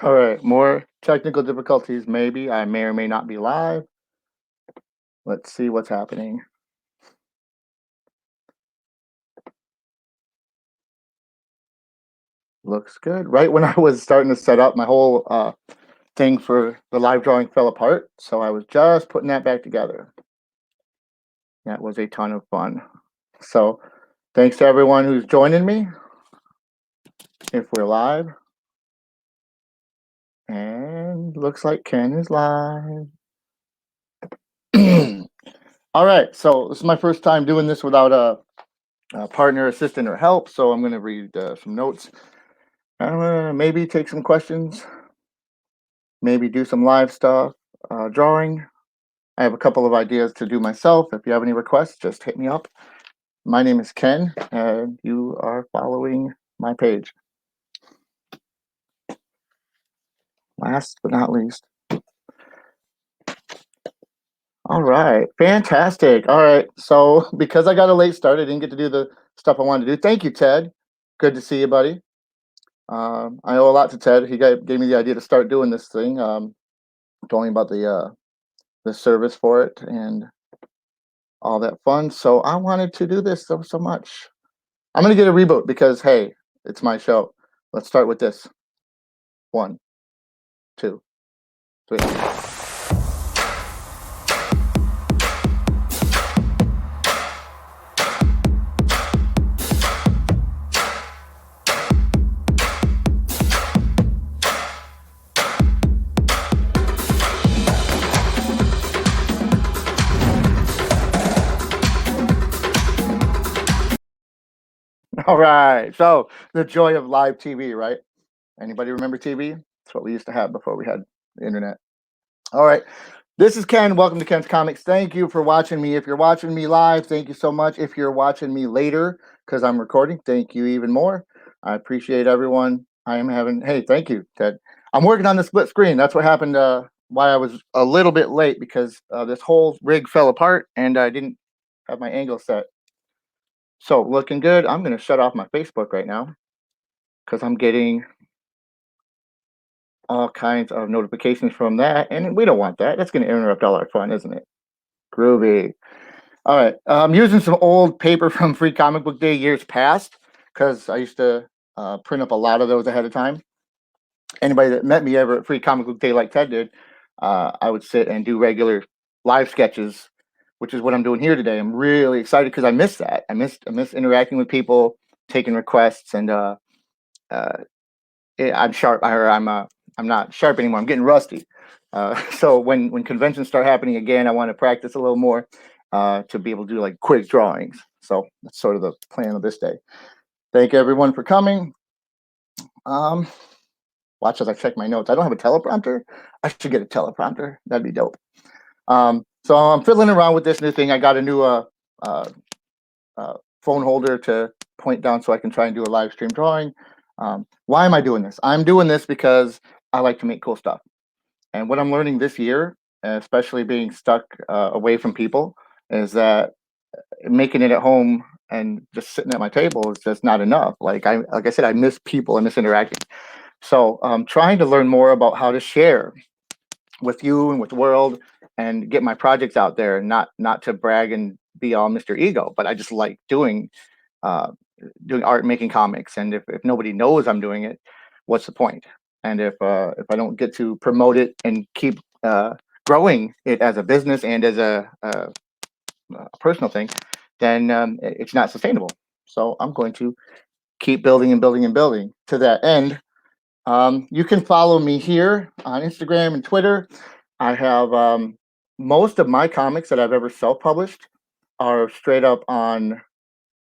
All right, more technical difficulties, maybe. I may or may not be live. Let's see what's happening. Looks good. Right when I was starting to set up, my whole thing for the live drawing fell apart. So I was just putting that back together. That was a ton of fun. So thanks to everyone who's joining me. If we're live, and looks like Ken is live. All right, so this is my first time doing this without a partner, assistant, or help. So I'm going to read some notes. Maybe take some questions. Maybe do some live stuff, drawing. I have a couple of ideas to do myself. If you have any requests, just hit me up. My name is Ken, and you are following my page. Last but not least. All right, fantastic. All right, so because I got a late start, I didn't get to do the stuff I wanted to do. Thank you, Ted. Good to see you, buddy. I owe a lot to Ted. He gave me the idea to start doing this thing. Told me about the service for it and all that fun. So I wanted to do this so much. I'm gonna get a reboot because hey, it's my show. Let's start with this. One, two, three. All right. So the joy of live TV, right? Anybody remember TV? That's what we used to have before we had the internet. All right. This is Ken. Welcome to Ken's Comics. Thank you for watching me. If you're watching me live, thank you so much. If you're watching me later, because I'm recording, thank you even more. I appreciate everyone. I am having, hey, thank you, Ted. I'm working on the split screen. That's what happened, why I was a little bit late because this whole rig fell apart and I didn't have my angle set. So looking good. I'm going to shut off my Facebook right now because I'm getting all kinds of notifications from that. And we don't want that. That's going to interrupt all our fun, isn't it? Groovy. All right. I'm using some old paper from Free Comic Book Day years past because I used to print up a lot of those ahead of time. Anybody that met me ever at Free Comic Book Day like Ted did, I would sit and do regular live sketches, which is what I'm doing here today. I'm really excited because I miss that. I miss interacting with people, taking requests, and I'm sharp. I'm not sharp anymore. I'm getting rusty. So when conventions start happening again, I want to practice a little more to be able to do like quick drawings. So that's sort of the plan of this day. Thank everyone for coming. Watch as I check my notes. I don't have a teleprompter. I should get a teleprompter. That'd be dope. So I'm fiddling around with this new thing. I got a new phone holder to point down so I can try and do a live stream drawing. Why am I doing this? I'm doing this because I like to make cool stuff. And what I'm learning this year, especially being stuck away from people, is that making it at home and just sitting at my table is just not enough. Like I said, I miss people. I miss interacting. So I'm trying to learn more about how to share with you and with the world and get my projects out there. Not to brag and be all Mr. Ego, but I just like doing art, making comics. And if nobody knows I'm doing it, what's the point? And if I don't get to promote it and keep growing it as a business and as a personal thing, then it's not sustainable. So I'm going to keep building and building and building. To that end, you can follow me here on Instagram and Twitter. I have most of my comics that I've ever self-published are straight up on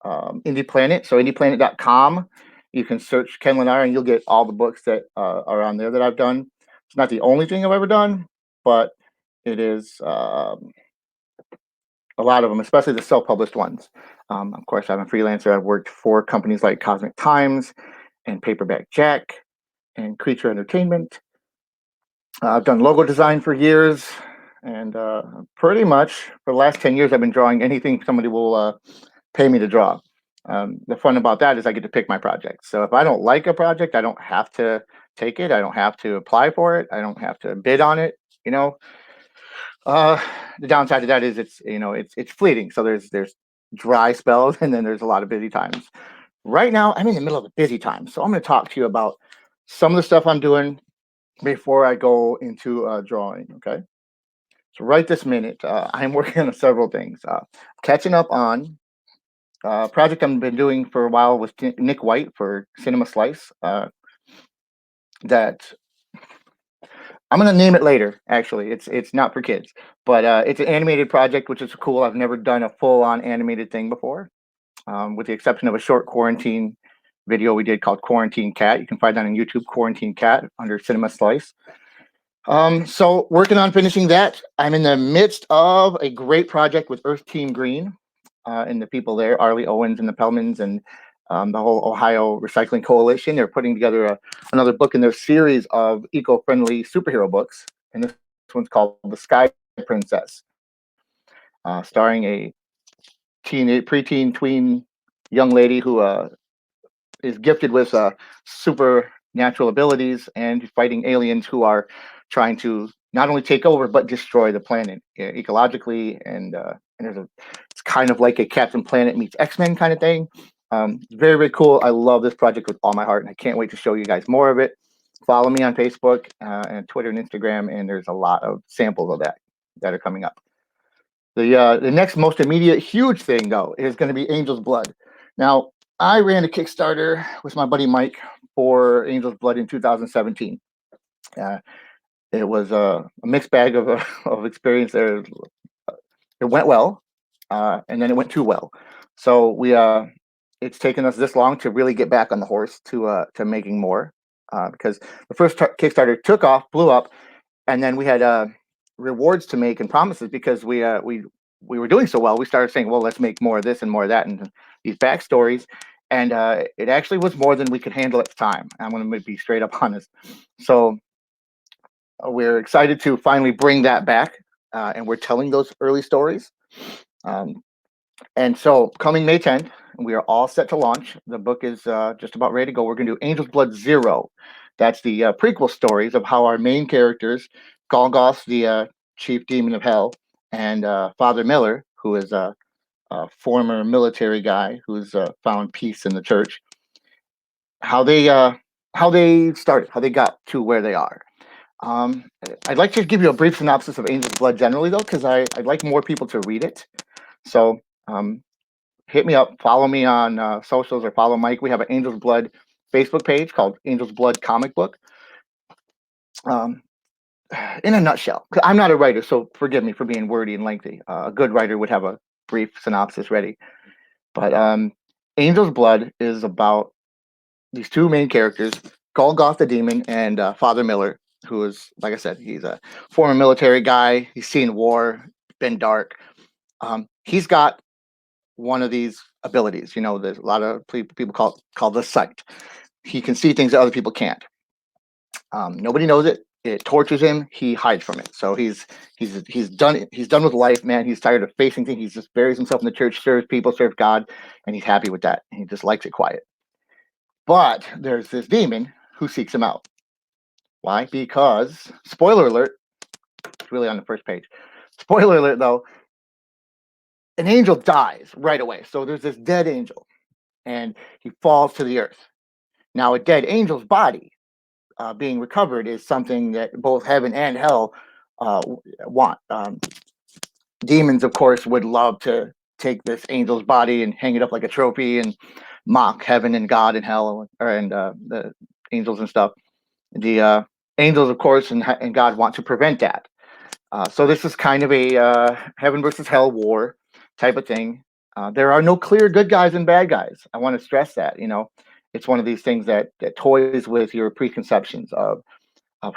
Indie Planet. So indieplanet.com. You can search Ken Lennar and you'll get all the books that are on there that I've done. It's not the only thing I've ever done, but it is a lot of them, especially the self-published ones. Of course, I'm a freelancer. I've worked for companies like Cosmic Times and Paperback Jack and Creature Entertainment. I've done logo design for years, and pretty much for the last 10 years, I've been drawing anything somebody will pay me to draw. The fun about that is I get to pick my projects. So if I don't like a project, I don't have to take it. I don't have to apply for it. I don't have to bid on it. You know, uh, the downside to that is it's fleeting. So there's dry spells and then there's a lot of busy times. Right now, I'm in the middle of a busy time, so I'm going to talk to you about some of the stuff I'm doing before I go into drawing. Okay, so right this minute, I'm working on several things. Catching up on project I've been doing for a while with Nick White for Cinema Slice. That I'm gonna name it later. Actually, it's not for kids, but it's an animated project, which is cool. I've never done a full on animated thing before, with the exception of a short quarantine video we did called Quarantine Cat. You can find that on YouTube, Quarantine Cat under Cinema Slice. So working on finishing that. I'm in the midst of a great project with Earth Team Green, and the people there, Arlie Owens and the Pellmans and the whole Ohio Recycling Coalition. They're putting together another book in their series of eco-friendly superhero books, and this one's called The Sky Princess, starring a preteen, tween young lady who is gifted with supernatural abilities and fighting aliens who are trying to not only take over but destroy the planet ecologically. And it's kind of like a Captain Planet meets X-Men kind of thing. Very, very cool. I love this project with all my heart, and I can't wait to show you guys more of it. Follow me on Facebook and Twitter and Instagram, and there's a lot of samples of that are coming up. The next most immediate huge thing though is going to be Angel's Blood. Now, I ran a Kickstarter with my buddy Mike for Angel's Blood in 2017. Uh, it was a mixed bag of experience there. It went well, and then it went too well. So it's taken us this long to really get back on the horse to making more, because the first Kickstarter took off, blew up, and then we had rewards to make and promises because we were doing so well. We started saying, well, let's make more of this and more of that, and these backstories. And it actually was more than we could handle at the time. I'm going to be straight up honest. So we're excited to finally bring that back, and we're telling those early stories. Um, and so coming May 10th, we are all set to launch. The book is just about ready to go. We're going to do Angel's Blood Zero. That's the prequel stories of how our main characters, Golgoth, the chief demon of hell, and Father Miller, who is a former military guy who's found peace in the church, how they started, how they got to where they are. Um, I'd like to give you a brief synopsis of Angel's Blood generally, though, because I'd like more people to read it. So hit me up, follow me on socials, or follow Mike. We have an Angel's Blood Facebook page called Angel's Blood Comic Book. Um, in a nutshell, 'cause I'm not a writer, so forgive me for being wordy and lengthy. A good writer would have a brief synopsis ready. But Angel's Blood is about these two main characters, Golgoth the Demon and Father Miller, who is, like I said, he's a former military guy. He's seen war, been dark. He's got one of these abilities. You know, there's a lot of people call the sight. He can see things that other people can't. Nobody knows it. It tortures him. He hides from it. So he's done. He's done with life, man. He's tired of facing things. He just buries himself in the church, serves people, serves God, and he's happy with that. And he just likes it quiet. But there's this demon who seeks him out. Why? Because spoiler alert. It's really on the first page. Spoiler alert, though. An angel dies right away. So there's this dead angel, and he falls to the earth. Now, a dead angel's body being recovered is something that both heaven and hell want. Demons, of course, would love to take this angel's body and hang it up like a trophy and mock heaven and God and hell and the angels and stuff. The angels, of course, and God want to prevent that. So this is kind of a heaven versus hell war type of thing. There are no clear good guys and bad guys. I want to stress that. You know, it's one of these things that toys with your preconceptions of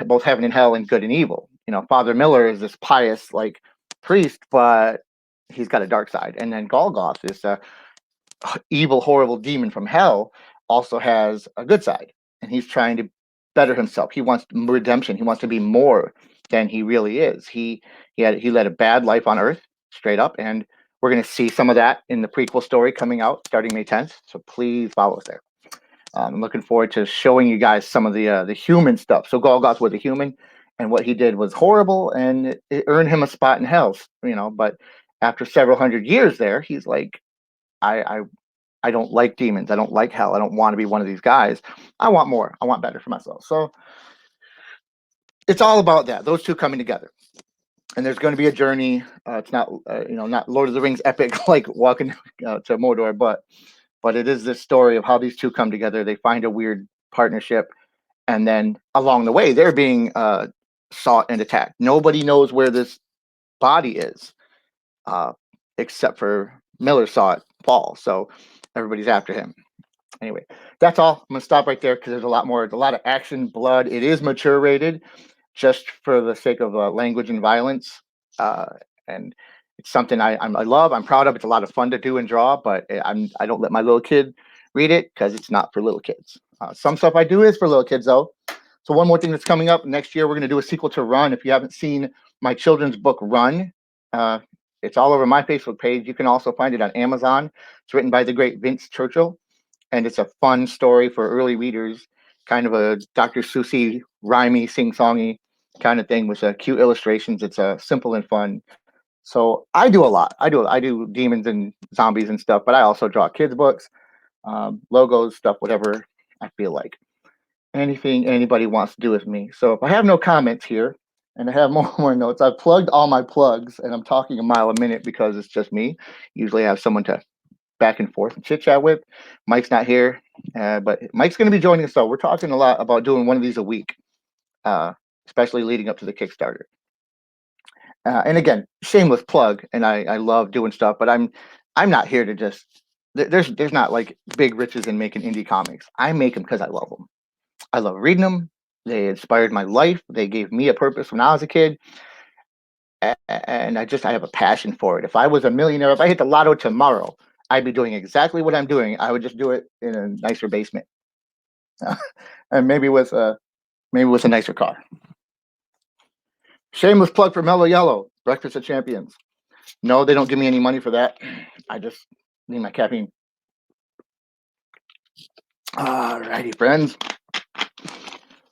both heaven and hell and good and evil. You know, Father Miller is this pious like priest, but he's got a dark side. And then Golgoth, this evil, horrible demon from hell, also has a good side, and he's trying to better himself. He wants redemption. He wants to be more than he really is. He led a bad life on Earth, straight up, and We're going to see some of that in the prequel story coming out starting May 10th. So please follow us there. I'm looking forward to showing you guys some of the human stuff. So Golgoth was a human, and what he did was horrible, and it earned him a spot in hell. But after several hundred years there, he's like, I don't like demons. I don't like hell. I don't want to be one of these guys. I want more. I want better for myself. So it's all about that. Those two coming together. And there's going to be a journey. It's not, not Lord of the Rings epic like walking to Mordor, but it is this story of how these two come together. They find a weird partnership, and then along the way, they're being sought and attacked. Nobody knows where this body is, except for Miller saw it fall, so everybody's after him. Anyway, that's all. I'm gonna stop right there because there's a lot more. It's a lot of action, blood. It is mature rated, just for the sake of language and violence, and it's something I love. I'm proud of. It's a lot of fun to do and draw, but I don't let my little kid read it because it's not for little kids. Some stuff I do is for little kids though. So one more thing that's coming up next year, we're going to do a sequel to Run. If you haven't seen my children's book Run, it's all over my Facebook page. You can also find it on Amazon. It's written by the great Vince Churchill, and it's a fun story for early readers, kind of a Dr. Seussy, rhymey, sing-songy kind of thing with cute illustrations. It's simple and fun. So I do a lot. I do demons and zombies and stuff, but I also draw kids books, logos, stuff, whatever I feel like. Anything anybody wants to do with me. So if I have no comments here and I have more notes, I've plugged all my plugs and I'm talking a mile a minute because it's just me. Usually I have someone to back and forth and chit chat with. Mike's not here, but Mike's going to be joining us. So we're talking a lot about doing one of these a week, especially leading up to the Kickstarter. And again, shameless plug, and I love doing stuff, but I'm not here to just. There's not like big riches in making indie comics. I make them because I love them. I love reading them. They inspired my life. They gave me a purpose when I was a kid. And I have a passion for it. If I was a millionaire, if I hit the lotto tomorrow, I'd be doing exactly what I'm doing. I would just do it in a nicer basement. And maybe with a nicer car. Shameless plug for Mellow Yellow, Breakfast of Champions. No, they don't give me any money for that. I just need my caffeine. Alrighty, friends.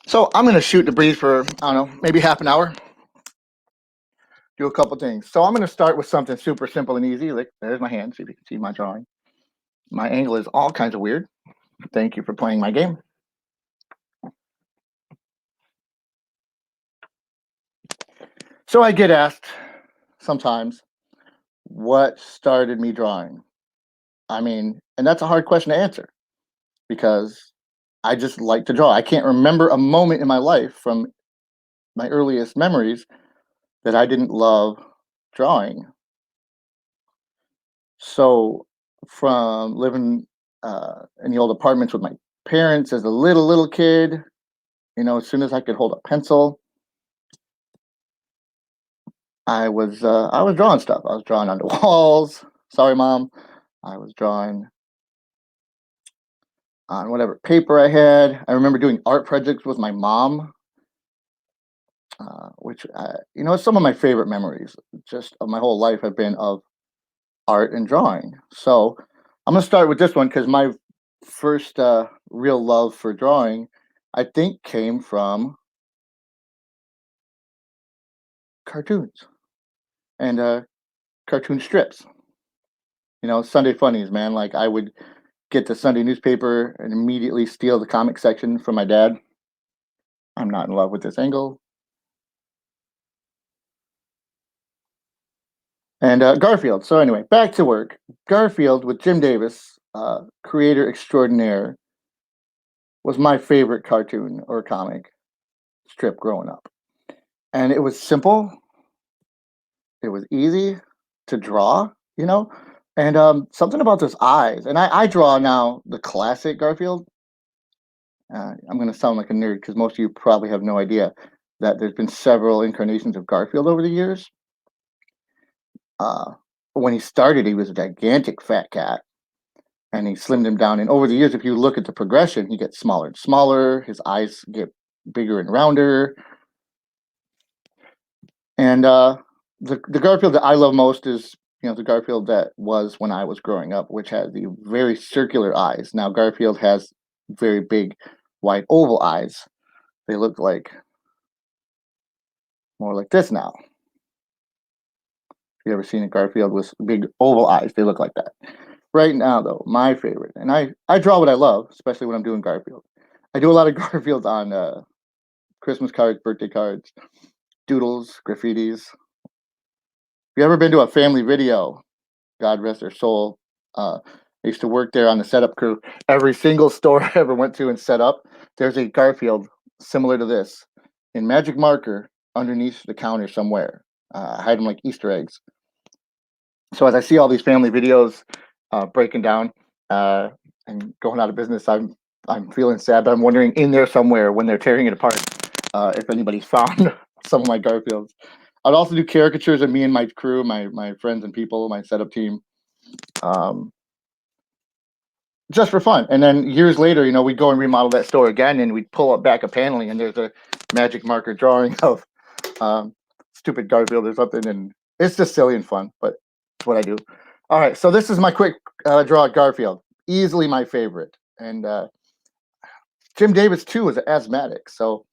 So I'm going to shoot the breeze for, I don't know, maybe half an hour. Do a couple things. So I'm going to start with something super simple and easy. Like, there's my hand. See if you can see my drawing. My angle is all kinds of weird. Thank you for playing my game. So I get asked sometimes, what started me drawing? I mean, and that's a hard question to answer because I just like to draw. I can't remember a moment in my life from my earliest memories that I didn't love drawing. So from living in the old apartments with my parents as a little kid, as soon as I could hold a pencil, I was drawing stuff. I was drawing on the walls. Sorry, Mom. I was drawing on whatever paper I had. I remember doing art projects with my mom, which some of my favorite memories just of my whole life have been of art and drawing. So I'm gonna start with this one because my first real love for drawing, I think, came from cartoons and cartoon strips. Sunday funnies, man. Like I would get the Sunday newspaper and immediately steal the comic section from my dad. I'm not in love with this angle. And Garfield. So anyway, back to work. Garfield with Jim Davis, creator extraordinaire, was my favorite cartoon or comic strip growing up. And it was simple. It was easy to draw, and something about those eyes. And I draw now the classic Garfield. I'm going to sound like a nerd because most of you probably have no idea that there's been several incarnations of Garfield over the years. When he started, he was a gigantic fat cat, and he slimmed him down. And over the years, if you look at the progression, he gets smaller and smaller. His eyes get bigger and rounder. And the Garfield that I love most is the Garfield that was when I was growing up, which had the very circular eyes. Now Garfield has very big, wide oval eyes. They look like more like this now. If you ever seen a Garfield with big oval eyes, they look like that. Right now, though, my favorite, and I draw what I love, especially when I'm doing Garfield. I do a lot of Garfield on Christmas cards, birthday cards, doodles, graffitis. If you ever been to a family video, God rest their soul. I used to work there on the setup crew. Every single store I ever went to and set up, there's a Garfield similar to this in magic marker underneath the counter somewhere. I hide them like Easter eggs. So as I see all these family videos breaking down uh, and going out of business, I'm feeling sad, but I'm wondering in there somewhere when they're tearing it apart if anybody's found some of my Garfields. I'd also do caricatures of me and my crew, my friends and people, my setup team, um, just for fun. And then years later, we'd go and remodel that store again, and we'd pull up back a paneling, and there's a magic marker drawing of um, stupid Garfield or something, and it's just silly and fun. But it's what I do. All right, so this is my quick draw at Garfield. Easily my favorite, and Jim Davis too was asthmatic. So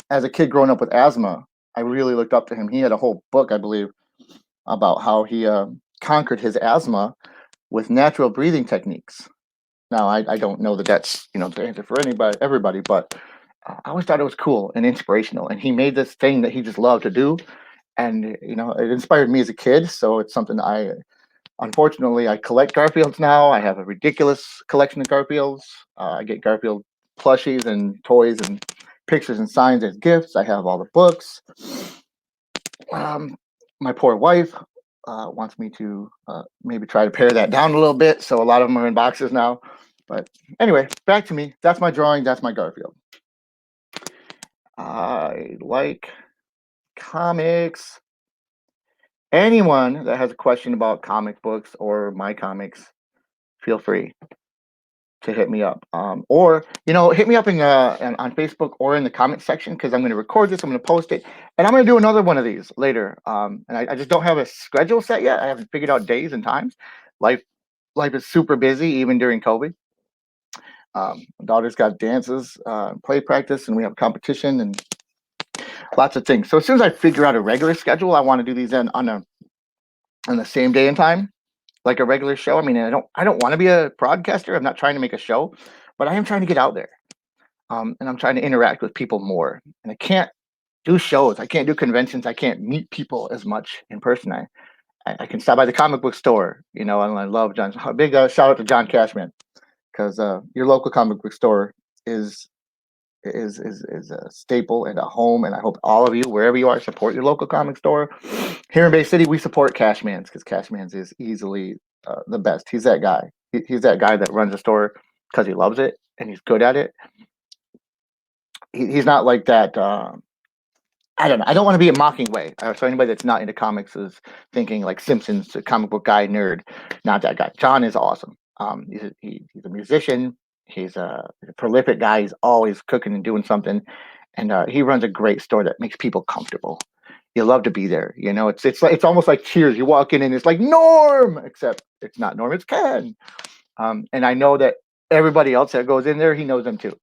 as a kid growing up with asthma, I really looked up to him. He had a whole book, I believe, about how he conquered his asthma with natural breathing techniques. Now, I don't know that that's the answer for everybody, but I always thought it was cool and inspirational. And he made this thing that he just loved to do, and it inspired me as a kid. So it's something unfortunately, I collect Garfields now. I have a ridiculous collection of Garfields. I get Garfield plushies and toys and pictures and signs as gifts. I have all the books. Um, my poor wife wants me to maybe try to pare that down a little bit. So a lot of them are in boxes now. But anyway, back to me. That's my drawing. That's my Garfield. I like comics. Anyone that has a question about comic books or my comics, feel free to hit me up. Or hit me up on Facebook or in the comment section, because I'm going to record this. I'm going to post it, and I'm going to do another one of these later. And I just don't have a schedule set yet. I haven't figured out days and times. Life life is super busy, even during COVID. My daughter's got dances, play practice, and we have competition and lots of things. So as soon as I figure out a regular schedule, I want to do these on the same day and time, like a regular show. I mean, I don't want to be a broadcaster. I'm not trying to make a show, but I am trying to get out there. And I'm trying to interact with people more. And I can't do shows. I can't do conventions. I can't meet people as much in person. I can stop by the comic book store, and I love John. A big shout out to John Cashman, because your local comic book store is is a staple and a home. And I hope all of you, wherever you are, support your local comic store. Here in Bay City, we support Cashman's, because Cashman's is easily the best. He's that guy. He's that guy that runs a store because he loves it and he's good at it. He's not like that. I don't know. I don't want to be a mocking way. So anybody that's not into comics is thinking like Simpsons, a comic book guy, nerd. Not that guy. John is awesome. He's a musician. He's a prolific guy. He's always cooking and doing something, and he runs a great store that makes people comfortable. You love to be there. It's almost like Cheers. You walk in and it's like Norm, except it's not Norm. It's Ken. And I know that everybody else that goes in there, he knows them too.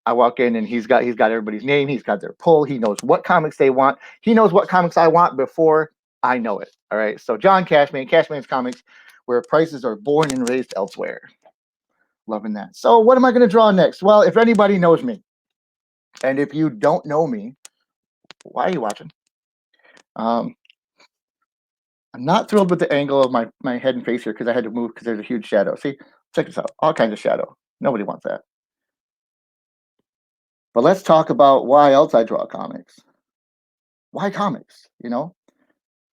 I walk in and he's got everybody's name. He's got their pull. He knows what comics they want. He knows what comics I want before I know it. All right. So John Cashman, Cashman's Comics, where prices are born and raised elsewhere. Loving that. So what am I going to draw next? Well, if anybody knows me, and if you don't know me, why are you watching? Um, I'm not thrilled with the angle of my head and face here, because I had to move because there's a huge shadow. See, check this out. All kinds of shadow. Nobody wants that. But let's talk about why else I draw comics. Why comics?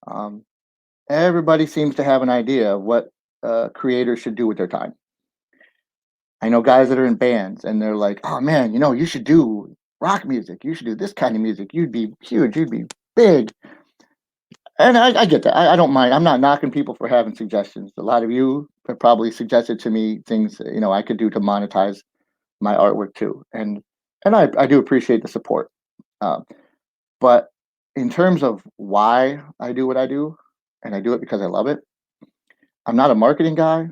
Um, everybody seems to have an idea of what creators should do with their time. I know guys that are in bands and they're like, "Oh man, you should do rock music. You should do this kind of music. You'd be huge. You'd be big." And I get that. I don't mind. I'm not knocking people for having suggestions. A lot of you have probably suggested to me things I could do to monetize my artwork too, and I do appreciate the support. Um, but in terms of why I do what I do, and I do it because I love it. I'm not a marketing guy.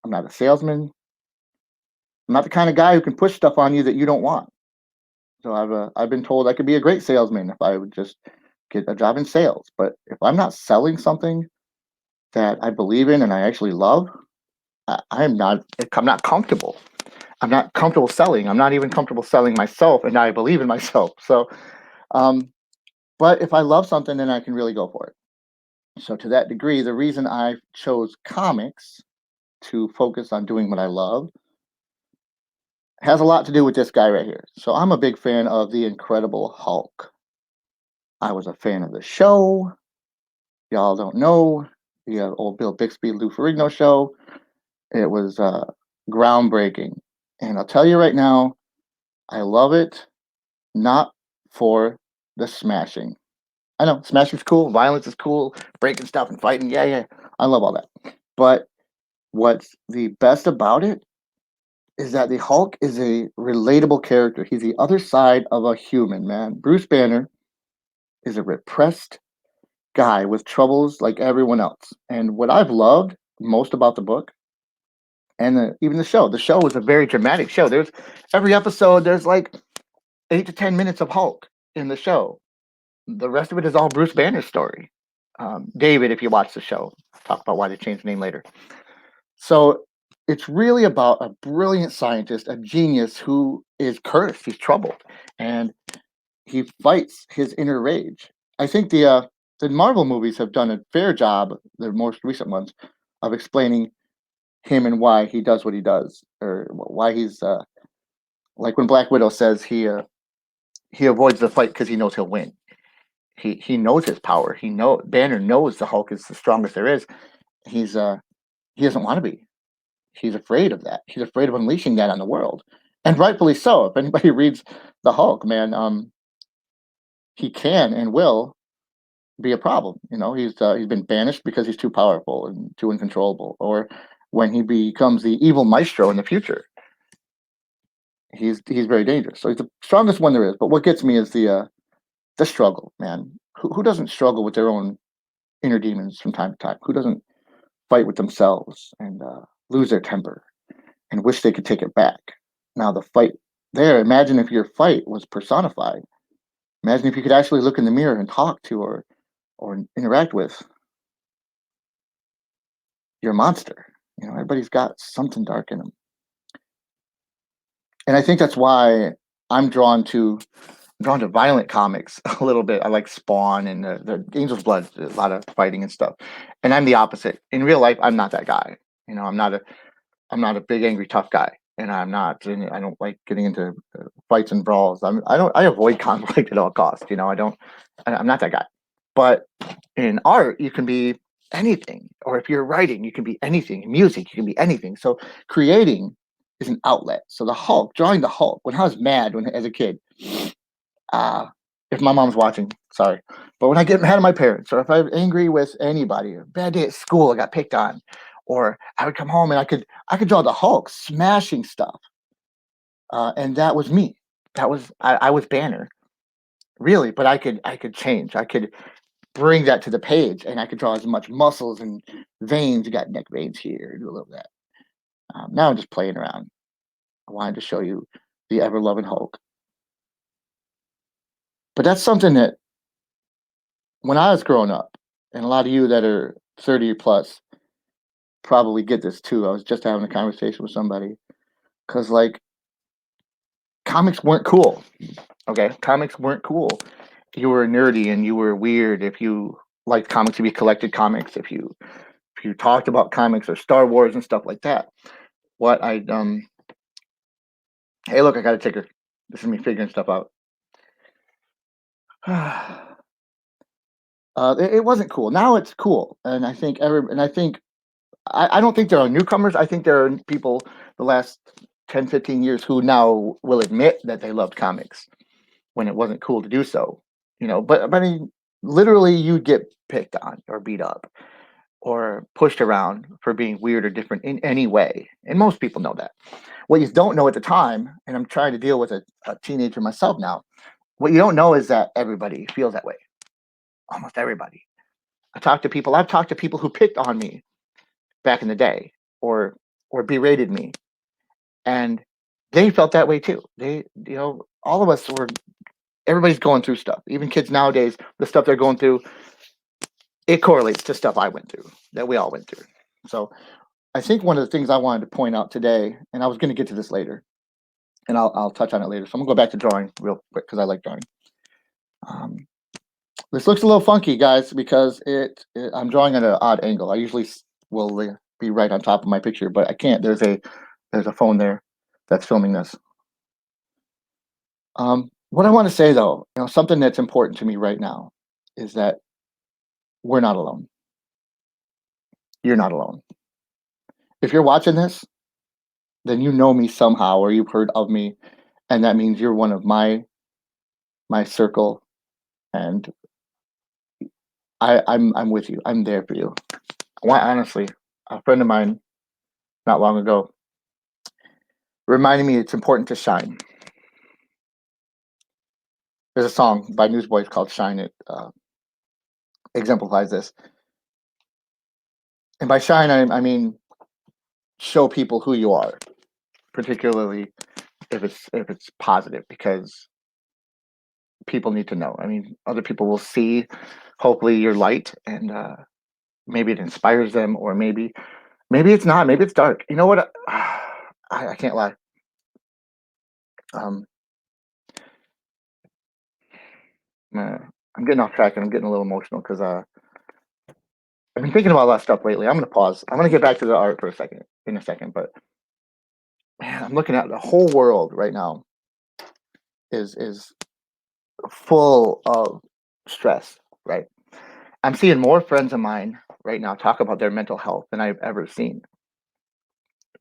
I'm not a salesman. I'm not the kind of guy who can push stuff on you that you don't want. So I've been told I could be a great salesman if I would just get a job in sales. But if I'm not selling something that I believe in and I actually love, I'm not comfortable. I'm not comfortable selling. I'm not even comfortable selling myself, and I believe in myself. So, um, but if I love something, then I can really go for it. So to that degree, the reason I chose comics to focus on doing what I love has a lot to do with this guy right here. So I'm a big fan of the Incredible Hulk. I was a fan of the show. Y'all don't know the old Bill Bixby, Lou Ferrigno show. It was groundbreaking, and I'll tell you right now, I love it. Not for the smashing. I know smashing's cool, violence is cool, breaking stuff and fighting. Yeah, yeah, I love all that. But what's the best about it is that the Hulk is a relatable character. He's the other side of a human, man. Bruce Banner is a repressed guy with troubles like everyone else. And what I've loved most about the book and even the show was a very dramatic show. There's every episode, there's like 8 to 10 minutes of Hulk in the show. The rest of it is all Bruce Banner's story. David, if you watch the show, talk about why they changed the name later. So it's really about a brilliant scientist, a genius who is cursed. He's troubled, and he fights his inner rage. I think the Marvel movies have done a fair job, the most recent ones, of explaining him and why he does what he does, or why he's like when Black Widow says he avoids the fight because he knows he'll win. He knows his power. Banner knows the Hulk is the strongest there is. He's he doesn't want to be. He's afraid of that. He's afraid of unleashing that on the world, and rightfully so. If anybody reads the Hulk, man, he can and will be a problem. You know, he's been banished because he's too powerful and too uncontrollable. Or when he becomes the evil maestro in the future, he's very dangerous. So he's the strongest one there is. But what gets me is the struggle, man. Who doesn't struggle with their own inner demons from time to time? Who doesn't fight with themselves and lose their temper and wish they could take it back? Now the fight there. Imagine if your fight was personified. Imagine if you could actually look in the mirror and talk to or interact with your monster. You know, everybody's got something dark in them, and I think that's why I'm drawn to violent comics a little bit. I like Spawn and the Angel's Blood, a lot of fighting and stuff. And I'm the opposite. In real life, I'm not that guy. You know, I'm not a big angry tough guy, and I don't like getting into fights and brawls. I avoid conflict at all costs. You know, I'm not that guy. But in art, you can be anything, or if you're writing, you can be anything. In music, you can be anything. So creating is an outlet. So drawing the Hulk. When I was mad when as a kid, uh, if my mom's watching, sorry, but when I get mad at my parents, or if I'm angry with anybody, a bad day at school, I got picked on, or I would come home and I could draw the Hulk smashing stuff, and that was me. I was Banner, really, but I could change. I could bring that to the page, and I could draw as much muscles and veins. You got neck veins here, do a little of that. Now I'm just playing around. I wanted to show you the ever loving Hulk, but that's something that when I was growing up, and a lot of you that are 30 plus probably get this too. I was just having a conversation with somebody because, like, comics weren't cool. Okay. Comics weren't cool. You were nerdy and you were weird if you liked comics, if you collected comics, if you talked about comics or Star Wars and stuff like that. What I, hey, look, I got to take a, this is me figuring stuff out. It wasn't cool. Now it's cool. And I think I don't think there are newcomers. I think there are people the last 10, 15 years who now will admit that they loved comics when it wasn't cool to do so. You know, but I mean, literally, you'd get picked on or beat up or pushed around for being weird or different in any way. And most people know that. What you don't know at the time, and I'm trying to deal with a teenager myself now, what you don't know is that everybody feels that way. Almost everybody. I've talked to people who picked on me back in the day, or berated me, and they felt that way too. All of us were. Everybody's going through stuff. Even kids nowadays, the stuff they're going through, it correlates to stuff I went through, that we all went through. So I think one of the things I wanted to point out today, and I was going to get to this later, and I'll touch on it later. So I'm gonna go back to drawing real quick because I like drawing. Um, this looks a little funky, guys, because I'm drawing at an odd angle. I usually will be right on top of my picture, but I can't. There's a phone there that's filming this. What I want to say though, something that's important to me right now is that we're not alone. You're not alone. If you're watching this, then you know me somehow or you've heard of me, and that means you're one of my circle, and I'm with you. I'm there for you. Honestly, a friend of mine not long ago reminded me it's important to shine. There's a song by Newsboys called "Shine." It exemplifies this, and by shine I mean show people who you are, particularly if it's positive, because people need to know. I mean, other people will see, hopefully, your light, and maybe it inspires them, or maybe it's not. Maybe it's dark. You know what? I can't lie. Um, uh, I'm getting off track and I'm getting a little emotional because I've been thinking about a lot of stuff lately. I'm gonna pause. I'm gonna get back to the art for in a second, but man, I'm looking at the whole world right now is full of stress. Right. I'm seeing more friends of mine right now talk about their mental health than I've ever seen.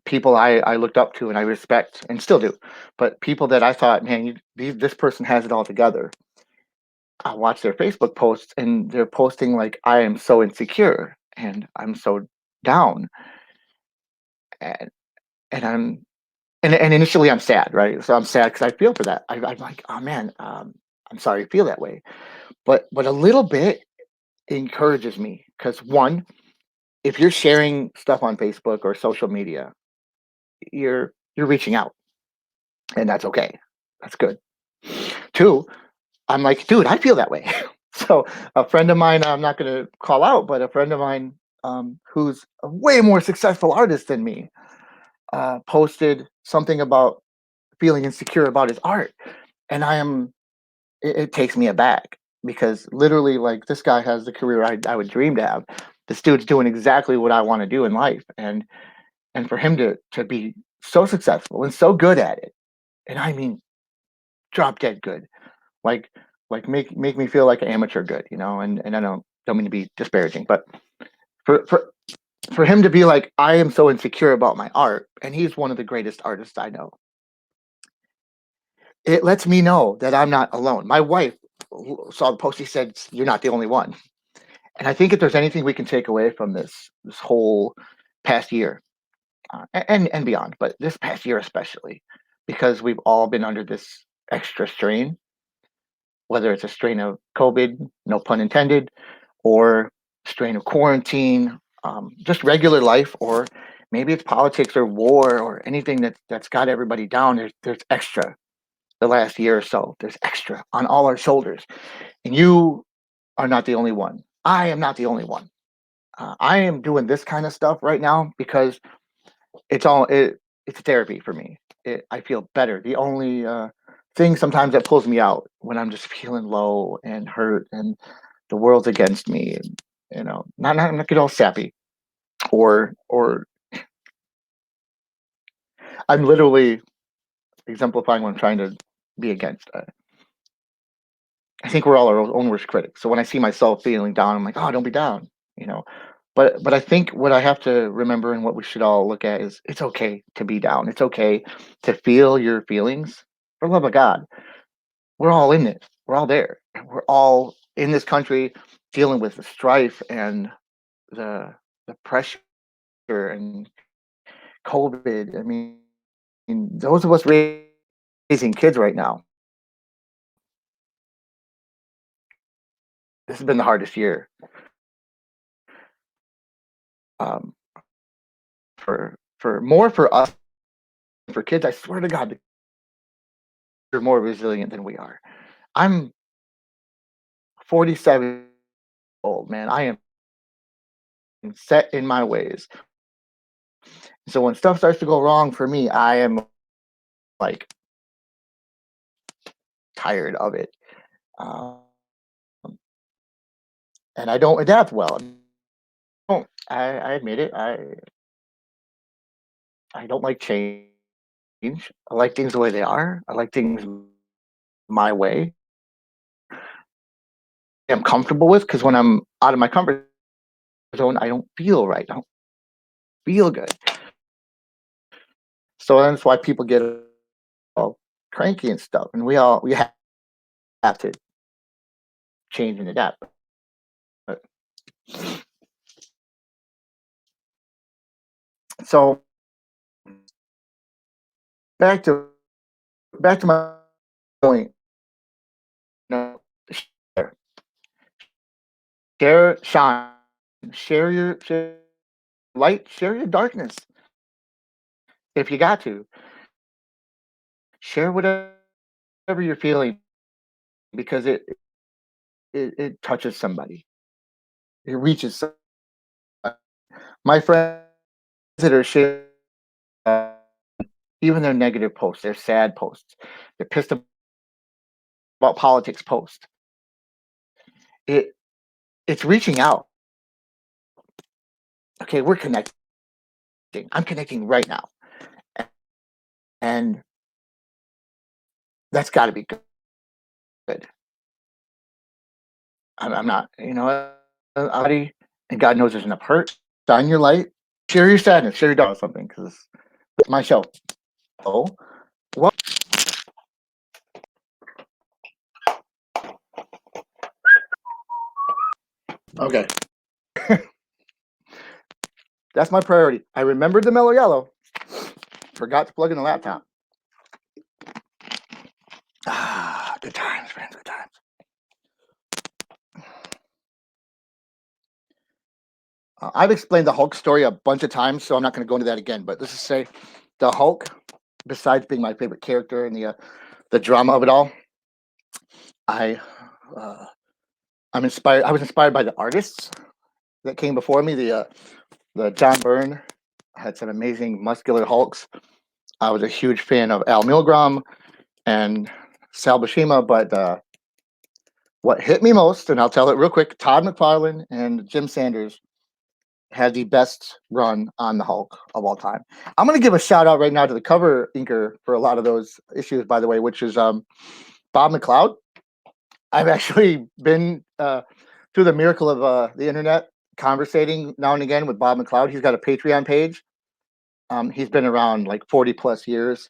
People I looked up to and I respect and still do, but people that I thought, man, this person has it all together. I watch their Facebook posts and they're posting like, I am so insecure and I'm so down, and I'm and initially I'm sad, right? So I'm sad because I feel for that. I'm like, oh man, I'm sorry you feel that way, but a little bit encourages me because one, if you're sharing stuff on Facebook or social media, you're reaching out, and that's okay. That's good. Two, I'm like, dude, I feel that way. So a friend of mine, I'm not going to call out, but a friend of mine who's a way more successful artist than me posted something about feeling insecure about his art, and it takes me aback because literally, like, this guy has the career I would dream to have. This dude's doing exactly what I want to do in life, and for him to be so successful and so good at it, and I mean drop dead good, like make me feel like an amateur good, and I don't mean to be disparaging, but for for for him to be like, I am so insecure about my art, and he's one of the greatest artists I know, it lets me know that I'm not alone. My wife saw the post. He said, "You're not the only one." And I think if there's anything we can take away from this whole past year, and beyond, but this past year especially, because we've all been under this extra strain, whether it's a strain of COVID, no pun intended, or strain of quarantine, just regular life, or maybe it's politics or war or anything that's got everybody down. There's extra the last year or so. There's extra on all our shoulders, and you are not the only one. I am not the only one. I am doing this kind of stuff right now because it's therapy for me. I feel better. The only thing sometimes that pulls me out when I'm just feeling low and hurt and the world's against me, and not get all sappy, or I'm literally exemplifying what I'm trying to be against. I think we're all our own worst critics. So when I see myself feeling down, I'm like, oh, don't be down, you know. But I think what I have to remember and what we should all look at is it's okay to be down. It's okay to feel your feelings. For the love of God, we're all in it. We're all there. We're all in this country dealing with the strife and the pressure and COVID. I mean, those of us raising kids right now, this has been the hardest year. um, for more for us, for kids. I swear to God, they're more resilient than we are. I'm 47 old, man. I am set in my ways. So when stuff starts to go wrong for me, I am like tired of it. Um, and I don't adapt well. I admit it. I don't like change. I like things the way they are. I like things my way. I'm comfortable with because when I'm out of my comfort zone, I don't feel right. I don't feel good. So that's why people get all cranky and stuff. And we have to change and adapt. But, so back to my point. You know, share, shine, share light, share your darkness if you got to. Share whatever you're feeling because it touches somebody. It reaches my friends that are sharing even their negative posts, their sad posts, they're pissed about politics posts. It it's reaching out. Okay, we're connecting. I'm connecting right now, and that's got to be good. I'm not, already, and God knows there's enough hurt. Shine your light. Share your sadness. Share your doubt something because it's my show. Oh, well, okay. That's my priority. I remembered the mellow yellow. Forgot to plug in the laptop. Ah, good times, friends. Good times. I've explained the Hulk story a bunch of times, so I'm not going to go into that again. But let's just say the Hulk, besides being my favorite character and the drama of it all, I uh, I'm inspired. I was inspired by the artists that came before me. The John Byrne had some amazing muscular Hulks. I was a huge fan of Al Milgrom and Sal Buscema, but what hit me most, and I'll tell it real quick, Todd McFarlane and Jim Sanders had the best run on the Hulk of all time. I'm going to give a shout out right now to the cover inker for a lot of those issues, by the way, which is Bob McLeod. I've actually been through the miracle of the internet conversating now and again with Bob McLeod. He's got a Patreon page. He's been around like 40 plus years.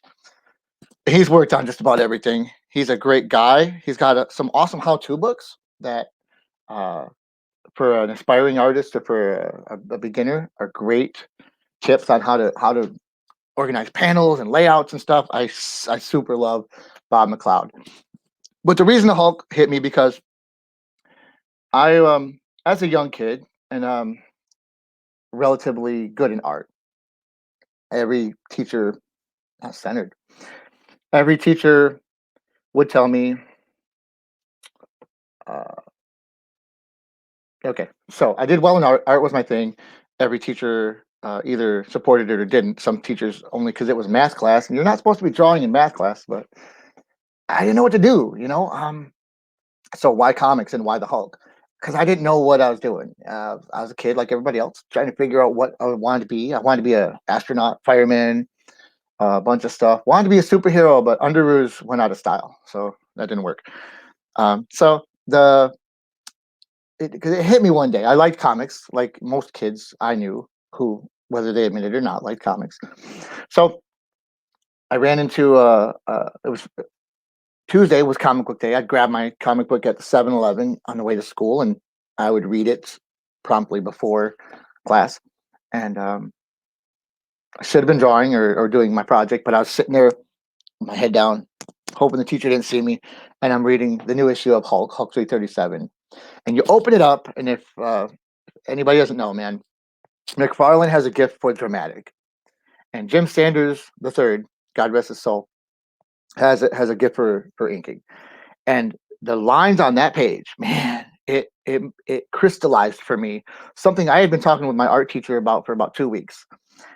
He's worked on just about everything. He's a great guy. He's got some awesome how-to books that uh, for an aspiring artist or for a beginner are great tips on how to organize panels and layouts and stuff. I super love Bob McLeod. But the reason the Hulk hit me because I as a young kid and relatively good in art. Every teacher, not centered. Every teacher would tell me, uh, okay, so I did well in art. Art was my thing. Every teacher either supported it or didn't. Some teachers only because it was math class, and you're not supposed to be drawing in math class, but I didn't know what to do. So why comics and why the Hulk? Because I didn't know what I was doing. I was a kid like everybody else, trying to figure out what I wanted to be. I wanted to be an astronaut, fireman, a bunch of stuff. Wanted to be a superhero, but Underoos went out of style, so that didn't work. So because it hit me one day. I liked comics, like most kids I knew who, whether they admit it or not, liked comics. So I ran into it was Tuesday was comic book day. I'd grab my comic book at the 7-Eleven on the way to school, and I would read it promptly before class. And I should have been drawing or doing my project, but I was sitting there, my head down, hoping the teacher didn't see me. And I'm reading the new issue of Hulk 337. And you open it up, and if anybody doesn't know, man, McFarlane has a gift for dramatic, and Jim Sanders the third, God rest his soul, has a gift for inking. And the lines on that page, man, it crystallized for me something I had been talking with my art teacher about for about 2 weeks.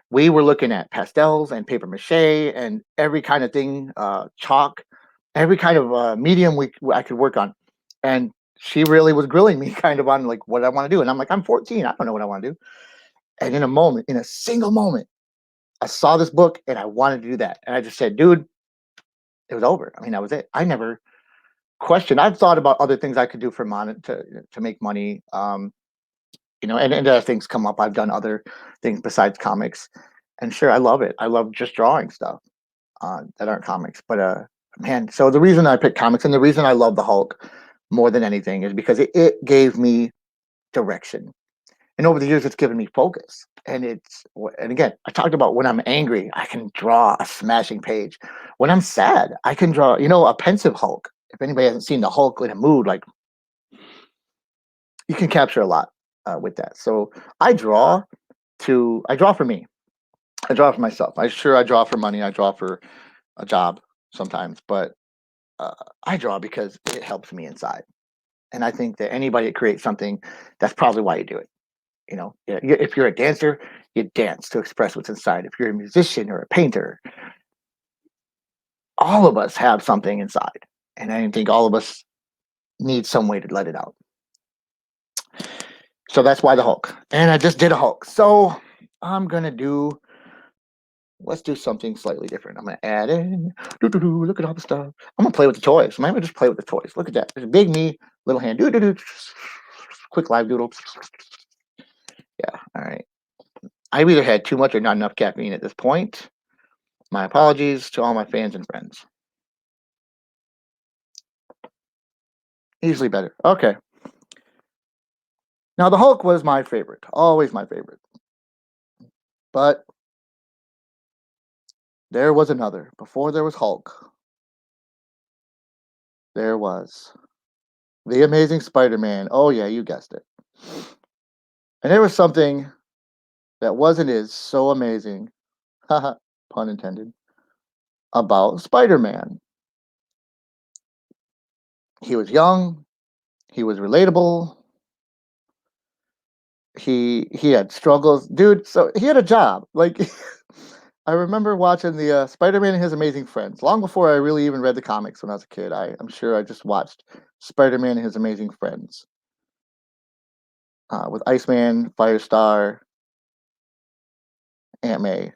We were looking at pastels and paper mache and every kind of thing, chalk, every kind of medium I could work on, and she really was grilling me kind of on like what I want to do, and I'm like, I'm 14, I don't know what I want to do. And in a moment, in a single moment, I saw this book and I wanted to do that, and I just said, dude, it was over. I mean, that was it. I never questioned. I've thought about other things I could do for to make money. And as things come up, I've done other things besides comics. And sure, I love it. I love just drawing stuff that aren't comics. But man, so the reason I picked comics and the reason I love the Hulk more than anything is because it gave me direction. And over the years, it's given me focus. And again, I talked about when I'm angry, I can draw a smashing page. When I'm sad, I can draw, a pensive Hulk. If anybody hasn't seen the Hulk in a mood, like, you can capture a lot with that. So I draw for me. I draw for myself. I draw for money. I draw for a job sometimes, but uh, I draw because it helps me inside. And I think that anybody that creates something, that's probably why you do it. If you're a dancer, you dance to express what's inside. If you're a musician or a painter, all of us have something inside, and I think all of us need some way to let it out. So that's why the Hulk. And I just did a Hulk. So I'm gonna do. Let's do something slightly different. I'm gonna add in. Look at all the stuff. I'm gonna play with the toys. Maybe just play with the toys. Look at that. There's a big me, little hand. Quick live doodle. Yeah. All right. I've either had too much or not enough caffeine at this point. My apologies to all my fans and friends. Easily better. Okay. Now the Hulk was my favorite, always my favorite. But there was another. Before there was Hulk, there was the Amazing Spider-Man. Oh yeah, you guessed it. And there was something that wasn't is so amazing, haha, pun intended, about Spider-Man. He was young, he was relatable, he had struggles, dude. So he had a job. Like I remember watching the Spider-Man and His Amazing Friends long before I really even read the comics when I was a kid. I'm sure I just watched Spider-Man and His Amazing Friends with Iceman, Firestar, Aunt May.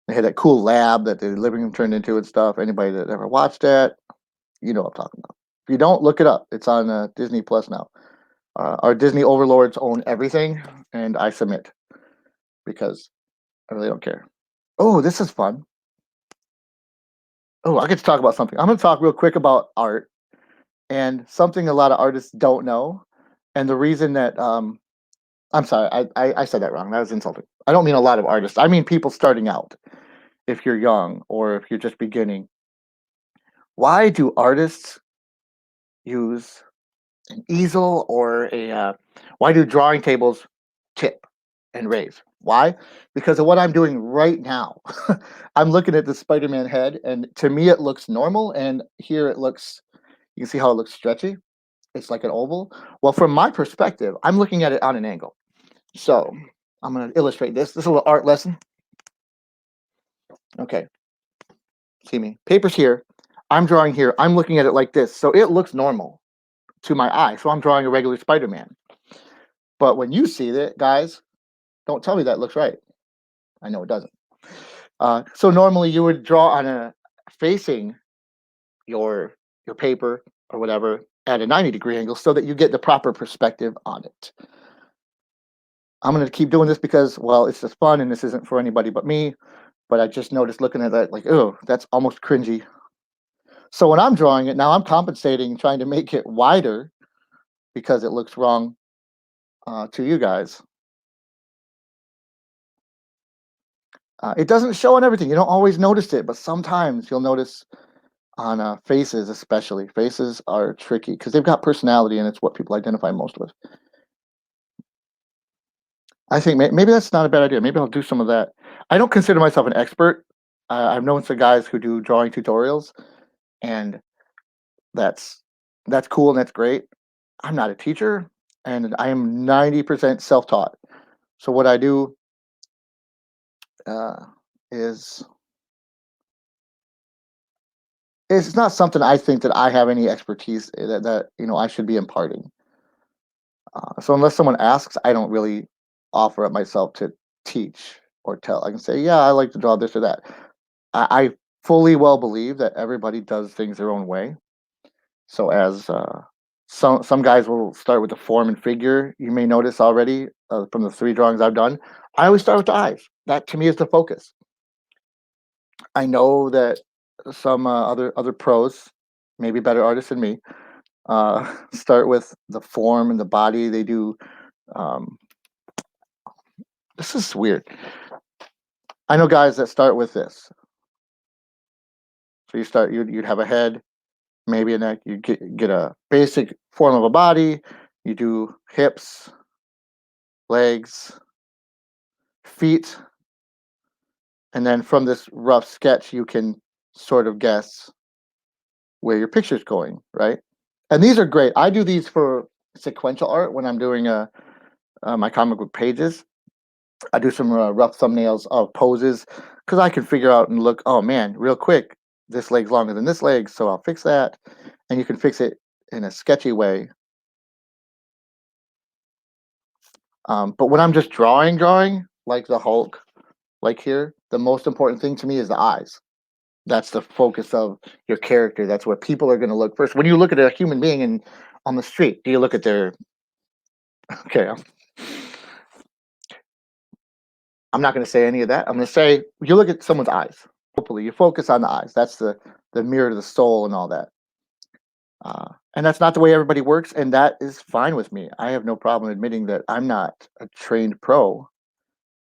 They had that cool lab that the living room turned into and stuff. Anybody that ever watched that, you know what I'm talking about. If you don't, look it up. It's on Disney Plus now. Our Disney overlords own everything, and I submit because I really don't care. Oh, this is fun. Oh, I get to talk about something. I'm going to talk real quick about art and something a lot of artists don't know. And the reason that I'm sorry, I said that wrong. That was insulting. I don't mean a lot of artists. I mean people starting out. If you're young or if you're just beginning, why do artists use an easel or a why do drawing tables tip and raise? Why? Because of what I'm doing right now. I'm looking at the Spider-Man head, and to me it looks normal, and here it looks. You can see how it looks stretchy. It's like an oval. Well, from my perspective, I'm looking at it on an angle. So I'm going to illustrate this. This is a little art lesson. Okay, see me. Paper's here. I'm drawing here. I'm looking at it like this. So it looks normal to my eye. So I'm drawing a regular Spider-Man. But when you see it, guys, don't tell me that looks right. I know it doesn't. So normally you would draw on a facing your paper or whatever at a 90-degree angle so that you get the proper perspective on it. I'm going to keep doing this because, well, it's just fun and this isn't for anybody but me. But I just noticed looking at that, like, oh, that's almost cringy. So when I'm drawing it now, I'm compensating, trying to make it wider because it looks wrong to you guys. It doesn't show on everything. You don't always notice it, but sometimes you'll notice on faces, especially. Faces are tricky because they've got personality and it's what people identify most with. I think maybe that's not a bad idea. Maybe I'll do some of that. I don't consider myself an expert. I've known some guys who do drawing tutorials, and that's that's cool and that's great. I'm not a teacher, and I am 90% self-taught. So what I do uh, is it's not something I think that I have any expertise that I should be imparting. So unless someone asks, I don't really offer up myself to teach or tell. I can say, yeah, I like to draw this or that. I fully well believe that everybody does things their own way. So as some guys will start with the form and figure. You may notice already from the three drawings I've done. I always start with the eyes. That to me is the focus. I know that some other pros, maybe better artists than me, start with the form and the body. They do. Um, this is weird. I know guys that start with this. So you'd have a head, maybe a neck. You get a basic form of a body. You do hips, legs, feet, and then from this rough sketch, you can sort of guess where your picture's going, right? And these are great. I do these for sequential art when I'm doing my comic book pages. I do some rough thumbnails of poses because I can figure out and look. Oh man, real quick, this leg's longer than this leg, so I'll fix that. And you can fix it in a sketchy way. But when I'm just drawing like the Hulk, like here, the most important thing to me is the eyes. That's the focus of your character. That's what people are going to look first. When you look at a human being and on the street, do you look at their okay? I'm not going to say any of that. I'm going to say you look at someone's eyes. Hopefully, you focus on the eyes. That's the mirror to the soul and all that. And that's not the way everybody works, and that is fine with me. I have no problem admitting that I'm not a trained pro.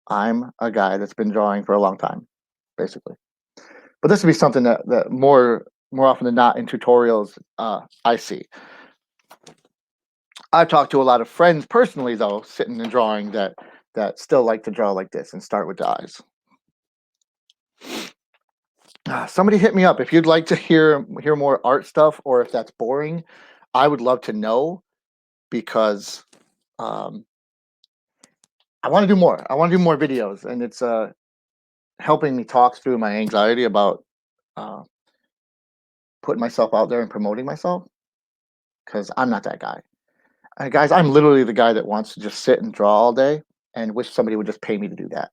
I'm a guy that's been drawing for a long time, basically. But this would be something that more often than not in tutorials I see. I've talked to a lot of friends personally, though, sitting and drawing that still like to draw like this and start with the eyes. Somebody hit me up if you'd like to hear more art stuff, or if that's boring. I would love to know because um, I want to do more. I want to do more videos, and it's helping me talk through my anxiety about uh, putting myself out there and promoting myself because I'm not that guy. Guys, I'm literally the guy that wants to just sit and draw all day and wish somebody would just pay me to do that.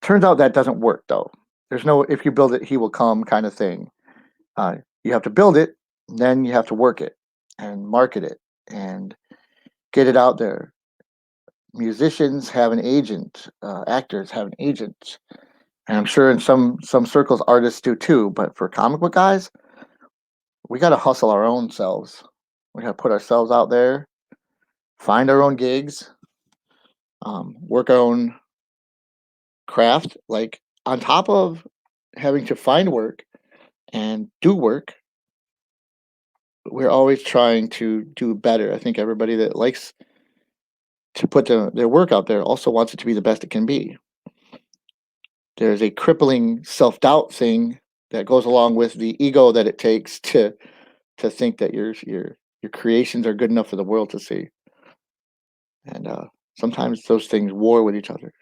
Turns out that doesn't work though. There's no if you build it, he will come kind of thing. You have to build it, then you have to work it and market it and get it out there. Musicians have an agent, actors have an agent, and I'm sure in some circles artists do too. But for comic book guys, we got to hustle our own selves. We got to put ourselves out there, find our own gigs, work our own craft. Like on top of having to find work and do work, we're always trying to do better. I think everybody that likes to put their work out there also wants it to be the best it can be. There's a crippling self-doubt thing that goes along with the ego that it takes to think that your creations are good enough for the world to see. And sometimes those things war with each other.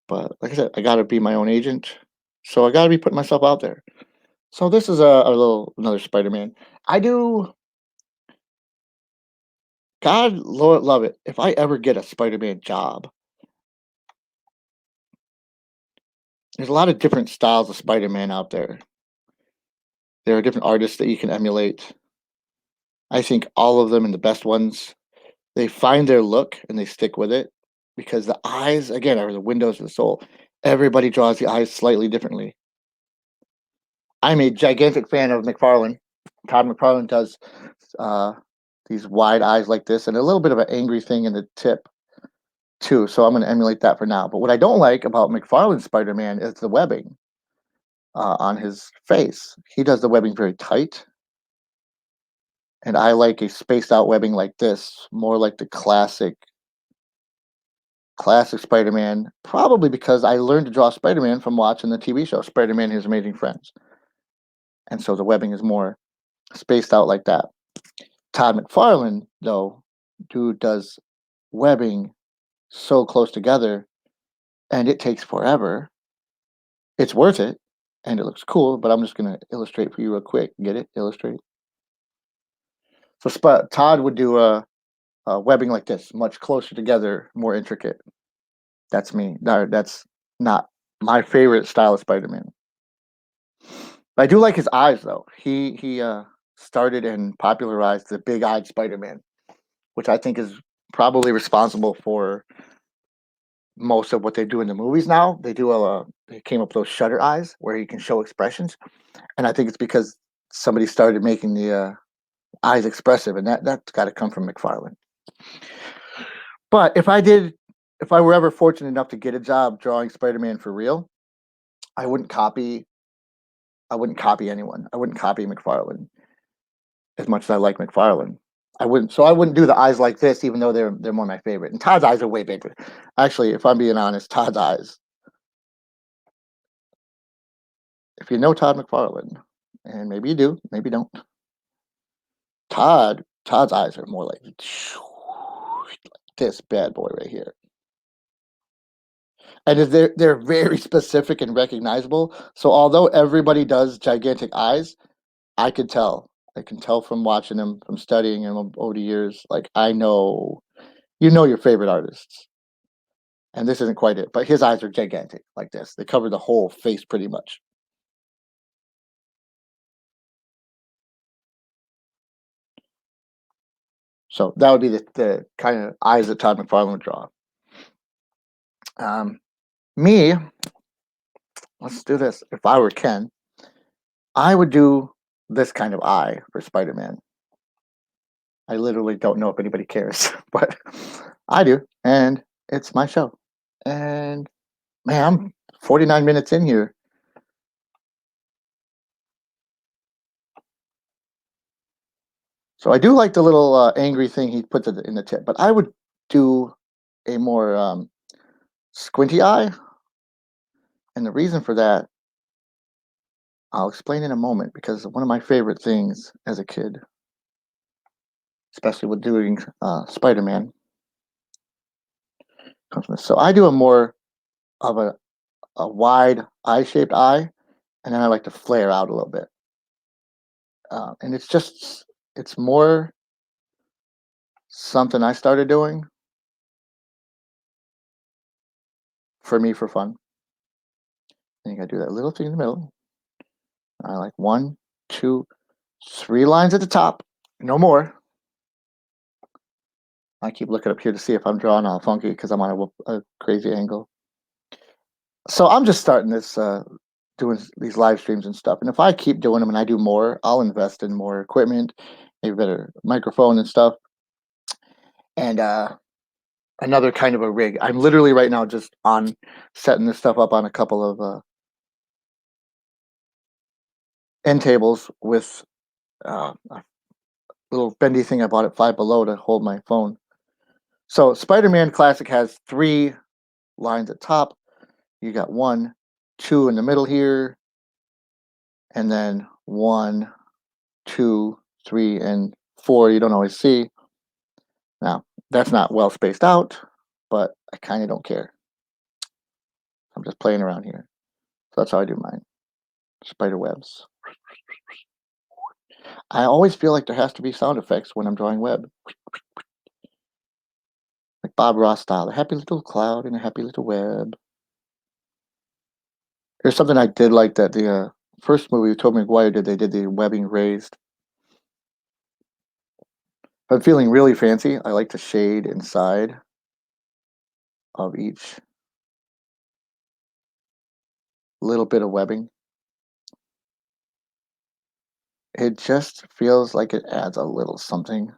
But like I said, I got to be my own agent, so I got to be putting myself out there. So this is a little another Spider-Man. I do. God, Lord, love it. If I ever get a Spider-Man job, there's a lot of different styles of Spider-Man out there. There are different artists that you can emulate. I think all of them and the best ones, they find their look and they stick with it because the eyes, again, are the windows of the soul. Everybody draws the eyes slightly differently. I'm a gigantic fan of McFarlane. Todd McFarlane does uh, these wide eyes like this and a little bit of an angry thing in the tip too. So I'm going to emulate that for now. But what I don't like about McFarlane's Spider-Man is the webbing on his face. He does the webbing very tight, and I like a spaced out webbing like this, more like the classic classic Spider-Man, probably because I learned to draw Spider-Man from watching the TV show Spider-Man and His Amazing Friends. And so the webbing is more spaced out like that. Todd McFarlane, though, dude does webbing so close together and it takes forever. It's worth it and it looks cool, but I'm just going to illustrate for you real quick. Get it? Illustrate. So Todd would do a webbing like this, much closer together, more intricate. That's me. No, that's not my favorite style of Spider-Man. But I do like his eyes, though. He started and popularized the big-eyed Spider-Man, which I think is probably responsible for most of what they do in the movies now. They came up with those shutter eyes where he can show expressions, and I think it's because somebody started making the eyes expressive, and that's got to come from McFarlane. But if I were ever fortunate enough to get a job drawing Spider-Man for real, I wouldn't copy. I wouldn't copy anyone. I wouldn't copy McFarlane as much as I like McFarlane. I wouldn't. So I wouldn't do the eyes like this, even though they're more my favorite. And Todd's eyes are way bigger. Actually, if I'm being honest, Todd's eyes. If you know Todd McFarlane, and maybe you do, maybe you don't. Todd's eyes are more like this bad boy right here. And they're very specific and recognizable. So although everybody does gigantic eyes, I could tell. I can tell from watching him, from studying him over the years. Like I know, you know your favorite artists, and this isn't quite it. But his eyes are gigantic, like this. They cover the whole face pretty much. So that would be the kind of eyes that Todd McFarlane would draw. Um, Me, let's do this. If I were Ken, I would do this kind of eye for Spider-Man. I literally don't know if anybody cares, but I do, and it's my show. And man, I'm 49 minutes in here. So I do like the little angry thing he puts in the tip, but I would do a more squinty eye. And the reason for that, I'll explain in a moment because one of my favorite things as a kid, especially with doing Spider-Man, comes from this. So I do a more of a wide eye-shaped eye, and then I like to flare out a little bit. And it's more something I started doing for me for fun. And you gotta do that little thing in the middle. I like one, two, three lines at the top, no more. I keep looking up here to see if I'm drawing all funky because I'm on a crazy angle. So I'm just starting this, doing these live streams and stuff. And if I keep doing them and I do more, I'll invest in more equipment, maybe better microphone and stuff. And another kind of a rig. I'm literally right now just on setting this stuff up on a couple of end tables with a little bendy thing I bought at Five Below to hold my phone. So Spider-Man Classic has three lines at top. You got one, two in the middle here, and then one, two, three, and four you don't always see. Now, that's not well spaced out, but I kind of don't care. I'm just playing around here. So that's how I do mine. Spider webs. I always feel like there has to be sound effects when I'm drawing web. Like Bob Ross style. A happy little cloud and a happy little web. There's something I did like that the first movie Tobey Maguire did. They did the webbing raised. If I'm feeling really fancy, I like to shade inside of each little bit of webbing. It just feels like it adds a little something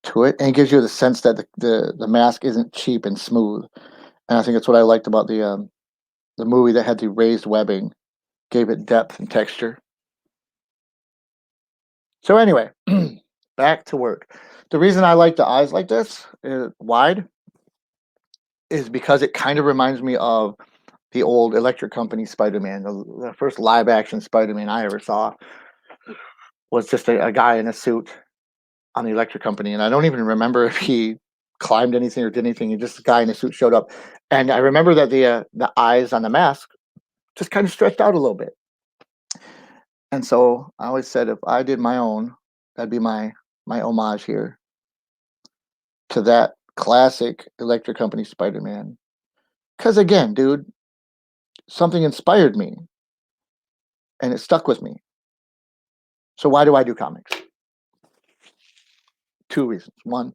to it and gives you the sense that the mask isn't cheap and smooth. And I think that's what I liked about the movie that had the raised webbing, gave it depth and texture. So anyway, back to work. The reason I like the eyes like this, wide, is because it kind of reminds me of the old Electric Company Spider-Man. The first live action Spider-Man I ever saw was just a guy in a suit on the Electric Company, and I don't even remember if he climbed anything or did anything. He just a guy in a suit showed up, and I remember that the eyes on the mask just kind of stretched out a little bit. And so I always said if I did my own, that'd be my homage here to that classic Electric Company Spider-Man. Because again, dude, something inspired me and it stuck with me. So why do I do comics? Two reasons. One,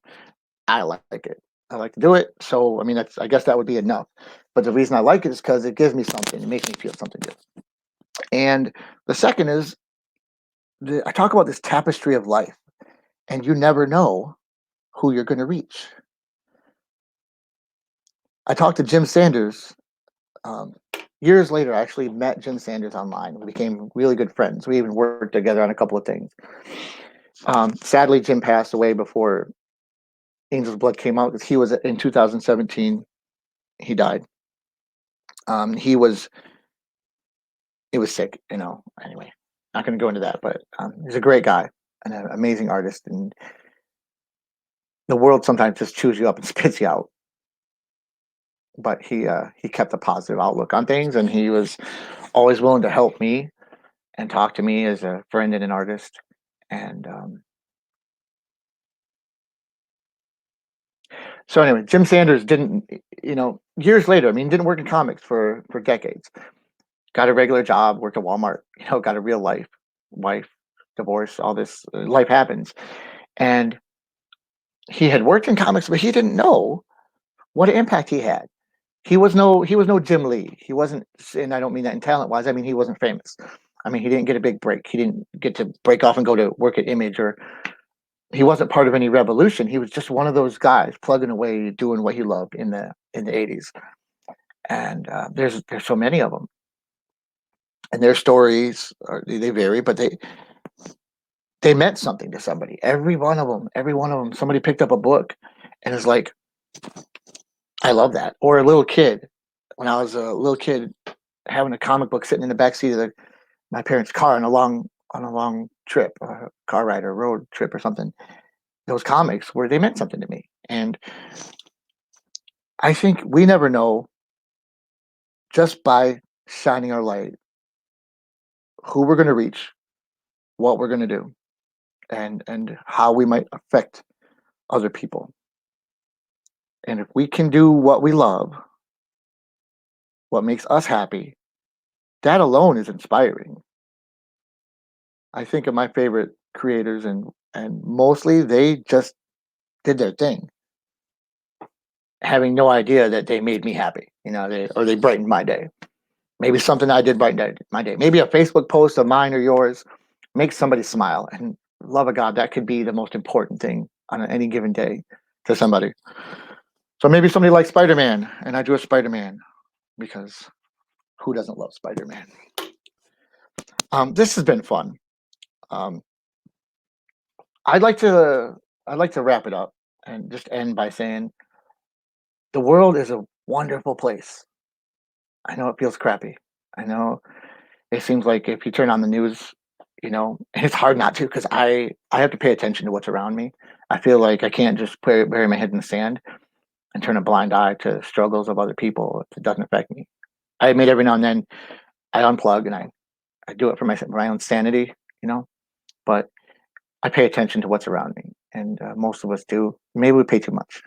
I like it. I like to do it. So I mean, I guess that would be enough. But the reason I like it is because it gives me something. It makes me feel something good. And the second is I talk about this tapestry of life, and you never know who you're going to reach. I talked to Jim Sanders um, years later. I actually met Jim Sanders online. We became really good friends. We even worked together on a couple of things. Sadly, Jim passed away before Angel's Blood came out because he was in 2017. He died. He was it was sick, you know. Anyway, not going to go into that, but he's a great guy and an amazing artist. And the world sometimes just chews you up and spits you out. But he kept a positive outlook on things, and he was always willing to help me and talk to me as a friend and an artist. And so anyway, Jim Sanders didn't, years later. I mean, didn't work in comics for decades. Got a regular job, worked at Walmart. Got a real life, wife, divorce, all this. Life happens, and he had worked in comics, but he didn't know what impact he had. He was no Jim Lee. He wasn't, and I don't mean that in talent wise. I mean he wasn't famous. I mean he didn't get a big break. He didn't get to break off and go to work at Image, or he wasn't part of any revolution. He was just one of those guys plugging away, doing what he loved in the '80s. And there's so many of them, and their stories they vary, but they meant something to somebody. Every one of them. Somebody picked up a book and is like, I love that. Or a little kid. When I was a little kid, having a comic book sitting in the back seat of my parents' car on a long trip, a car ride or road trip or something. Those comics where they meant something to me, and I think we never know just by shining our light who we're going to reach, what we're going to do, and how we might affect other people. And if we can do what we love, what makes us happy, that alone is inspiring. I think of my favorite creators, and mostly they just did their thing, having no idea that they made me happy. They brightened my day. Maybe something I did brighten my day. Maybe a Facebook post of mine or yours makes somebody smile. And love of God, that could be the most important thing on any given day to somebody. So maybe somebody likes Spider-Man, and I do a Spider-Man because who doesn't love Spider-Man? This has been fun. Um, I'd like to I'd like to wrap it up and just end by saying the world is a wonderful place. I know it feels crappy. I know it seems like if you turn on the news, and it's hard not to because I have to pay attention to what's around me. I feel like I can't just bury my head in the sand and turn a blind eye to struggles of other people if it doesn't affect me. I admit every now and then I unplug and I do it for my own sanity, but I pay attention to what's around me, and most of us do. Maybe we pay too much.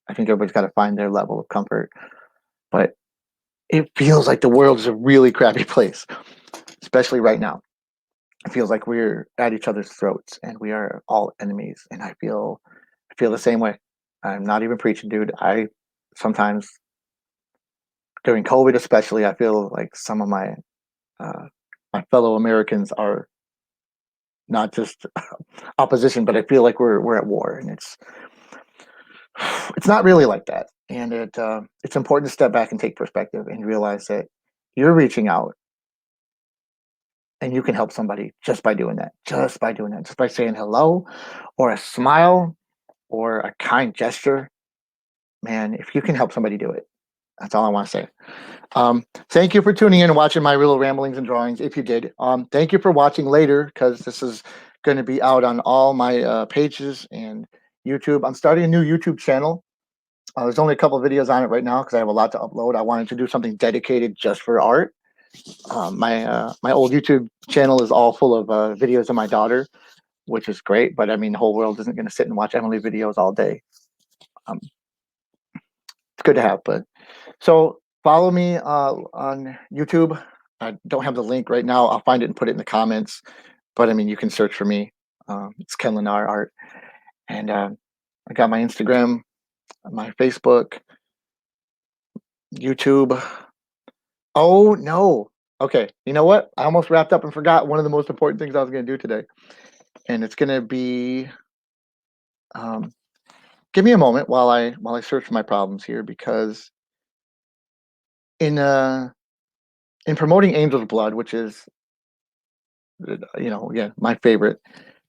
I think everybody's got to find their level of comfort, but it feels like the world is a really crappy place, especially right now. It feels like we're at each other's throats and we are all enemies. And I feel the same way. I'm not even preaching, dude. I sometimes during COVID, especially, I feel like some of uh, my fellow Americans are not just opposition, but I feel like we're at war, and it's not really like that. And it's important to step back and take perspective and realize that you're reaching out and you can help somebody just by doing that, just by saying hello or a smile or a kind gesture. Man, if you can help somebody do it, That's all I want to say. Thank you for tuning in and watching my real ramblings and drawings. If you did, thank you for watching later because this is going to be out on all my pages and YouTube. I'm starting a new YouTube channel. There's only a couple of videos on it right now because I have a lot to upload. I wanted to do something dedicated just for art. My old YouTube channel is all full of videos of my daughter, which is great. But I mean, the whole world isn't going to sit and watch Emily videos all day. Um, it's good to have, but so follow me on YouTube. I don't have the link right now. I'll find it and put it in the comments. But I mean, you can search for me. It's Ken Lenar Art, and I got my Instagram, my Facebook, YouTube. Oh no. Okay. You know what? I almost wrapped up and forgot one of the most important things I was going to do today, and it's going to be. Give me a moment while I search for my problems here because in in promoting Angel's Blood, which is again my favorite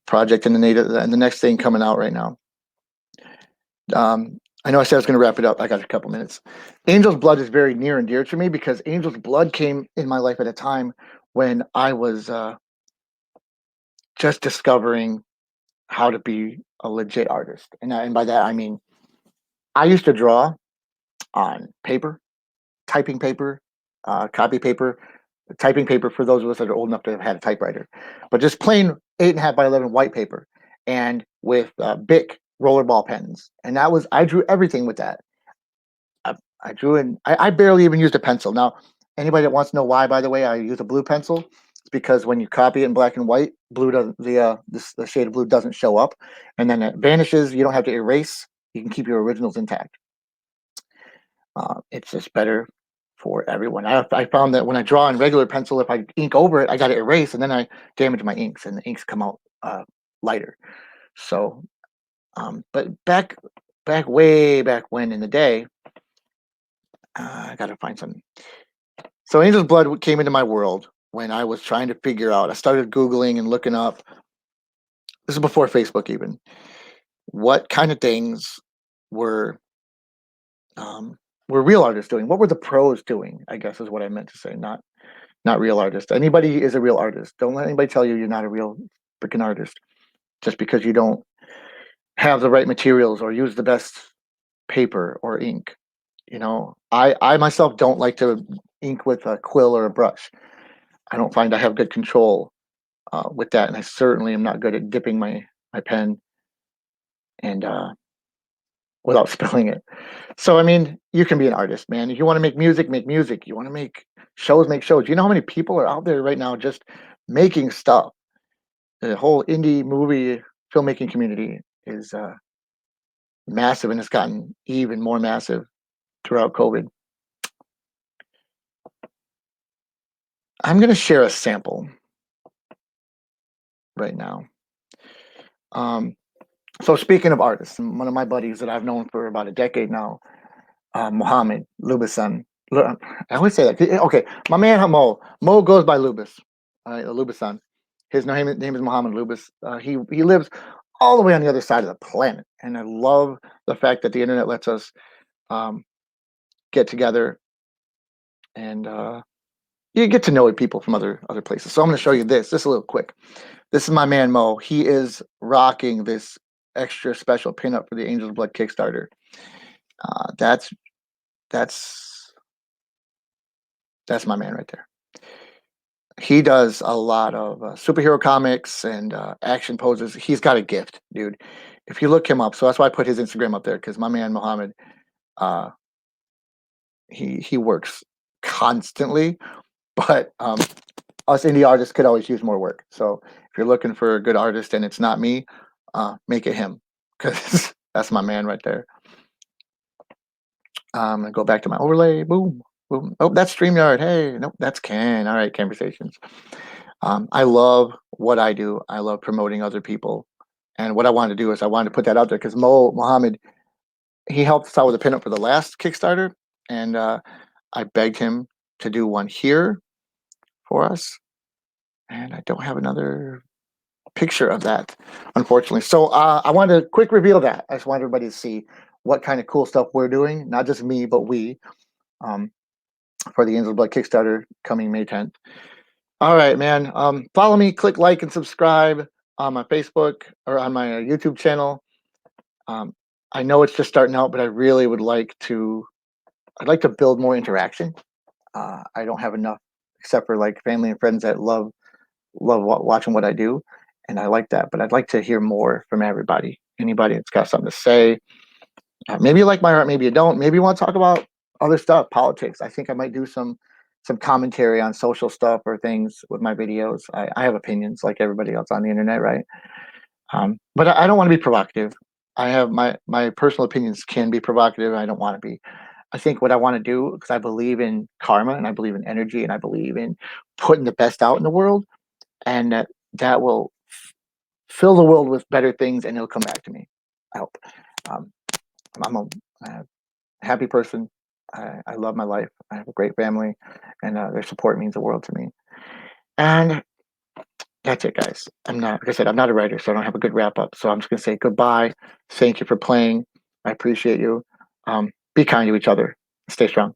project in the native and the next thing coming out right now. I know I said I was going to wrap it up. I got a couple minutes. Angel's Blood is very near and dear to me because Angel's Blood came in my life at a time when I was just discovering how to be a legit artist, and by that I mean I used to draw on paper, typing paper, copy paper, typing paper for those of us that are old enough to have had a typewriter, but just plain 8.5 by 11 white paper, and with Bic rollerball pens, and that was I drew everything with that. I drew in. I barely even used a pencil. Now, anybody that wants to know why, by the way, I use a blue pencil. It's because when you copy it in black and white, blue doesn't the shade of blue doesn't show up, and then it vanishes. You don't have to erase. You can keep your originals intact. It's just better for everyone. I found that when I draw in regular pencil, if I ink over it, I got to erase, and then I damage my inks, and the inks come out lighter. So, but way back when in the day, I got to find something. So, Angel's Blood came into my world when I was trying to figure out. I started Googling and looking up. This is before Facebook even. What kind of things were were real artists doing? What were the pros doing? I guess is what I meant to say. Not real artist. Anybody is a real artist. Don't let anybody tell you you're not a real freaking artist just because you don't have the right materials or use the best paper or ink. I myself don't like to ink with a quill or a brush. I don't find I have good control with that, and I certainly am not good at dipping my pen and without spilling it. So I mean, you can be an artist, man. If you want to make music, make music. You want to make shows, make shows. You know how many people are out there right now just making stuff? The whole indie movie filmmaking community is massive, and it's gotten even more massive throughout COVID. I'm going to share a sample right now. So speaking of artists, one of my buddies that I've known for about a decade now, Mohammed Lubasan. I always say that. Okay, my man Mo goes by Lubas, Lubasan. His name is Mohammed Lubas. He lives all the way on the other side of the planet, and I love the fact that the internet lets us get together and you get to know people from other places. So I'm going to show you this. This is a little quick. This is my man Mo. He is rocking this extra special pinup for the Angel's Blood Kickstarter. That's my man right there. He does a lot of superhero comics and action poses. He's got a gift, dude. If you look him up, so that's why I put his Instagram up there because my man Mohammed, he works constantly, but us indie artists could always use more work. So if you're looking for a good artist and it's not me, make it him because that's my man right there. I'm gonna go back to my overlay. Boom, boom. Oh, that's StreamYard. Hey, nope, that's Ken. All right, Conversations. I love what I do. I love promoting other people, and what I wanted to do is I wanted to put that out there because Mohammed, he helped us out with a pinup for the last Kickstarter, and I begged him to do one here for us, and I don't have another picture of that, unfortunately. So I wanted to quick reveal that. I just want everybody to see what kind of cool stuff we're doing, not just me, but we. um, for the Angels of Blood Kickstarter coming May 10th. All right, man. Follow me, click like and subscribe on my Facebook or on my YouTube channel. Um, I know it's just starting out, but I really would like to. I'd like to build more interaction. I don't have enough, except for like family and friends that love watching what I do, and I like that. But I'd like to hear more from everybody. Anybody that's got something to say. Maybe you like my art, maybe you don't. Maybe you want to talk about other stuff, politics. I think I might do some commentary on social stuff or things with my videos. I have opinions like everybody else on the internet, right? But I don't want to be provocative. I have my personal opinions can be provocative. I don't want to be. I think what I want to do, because I believe in karma and I believe in energy and I believe in putting the best out in the world, and that will fill the world with better things and it'll come back to me. I hope. Um, I'm a happy person. I love my life. I have a great family, and their support means the world to me. And that's it, guys. I'm not, like I said, I'm not a writer, so I don't have a good wrap up. So I'm just gonna say goodbye. Thank you for playing. I appreciate you. Be kind to each other. Stay strong.